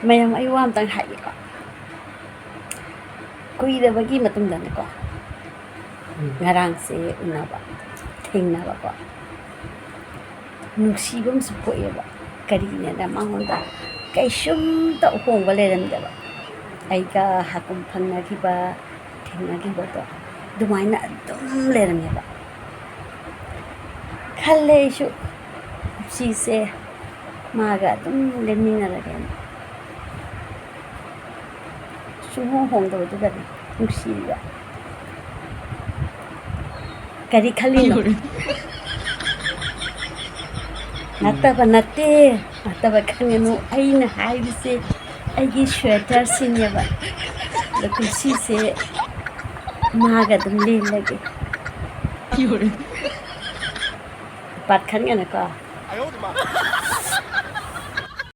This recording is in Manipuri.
ꯃꯌꯥꯝ ꯑꯩ ꯋꯥ ꯑꯃꯇꯪ ꯍꯥꯏꯒꯦꯀꯣ ꯀꯨꯏꯔꯕꯒꯤ ꯃꯇꯨꯡꯗꯅꯦꯀꯣ ꯉꯔꯥꯡꯁꯦ ꯎꯅꯕ ꯊꯦꯡꯅꯕꯀꯣ ꯅꯨꯡꯁꯤꯕ ꯑꯃꯁꯨ ꯄꯣꯛꯑꯦꯕ ꯀꯔꯤꯅꯦꯅ ꯃꯉꯣꯟꯗ ꯀꯩꯁꯨꯝꯇ ꯑꯍꯣꯡꯕ ꯂꯩꯔꯝꯗꯦꯕ ꯑꯩꯒ ꯍꯥꯀꯨꯝ ꯐꯪꯅꯈꯤꯕ ꯊꯦꯡꯅꯈꯤꯕꯗꯣ ꯑꯗꯨꯃꯥꯏꯅ ꯑꯗꯨꯝ ꯂꯩꯔꯝꯃꯦꯕ ꯈꯜꯂꯦ ꯑꯩꯁꯨ ꯄꯨꯟꯁꯤꯁꯦ ꯃꯥꯒ ꯑꯗꯨꯝ ꯂꯦꯟꯃꯤꯟꯅꯔꯒꯦꯅ ꯁꯨꯡꯍꯣꯡ ꯍꯣꯡꯗꯕꯗꯨꯗꯅꯦ ꯅꯨꯡꯁꯤꯕ ꯀꯔꯤ ꯈꯜꯂꯤꯅꯣ ꯅꯠꯇꯕ ꯅꯠꯇꯦ ꯅꯠꯇꯕ ꯈꯟꯒꯅꯨ ꯑꯩꯅ ꯍꯥꯏꯔꯤꯁꯦ ꯑꯩꯒꯤ ꯁ꯭ꯋꯦꯇꯔꯁꯤꯅꯦꯕ ꯑꯗꯣ ꯀꯨꯝꯁꯤꯁꯦ ꯃꯥꯒ ꯑꯗꯨꯝ ꯂꯦꯜꯂꯒꯦ ꯄꯥꯠ ꯈꯟꯒꯅꯨꯀꯣ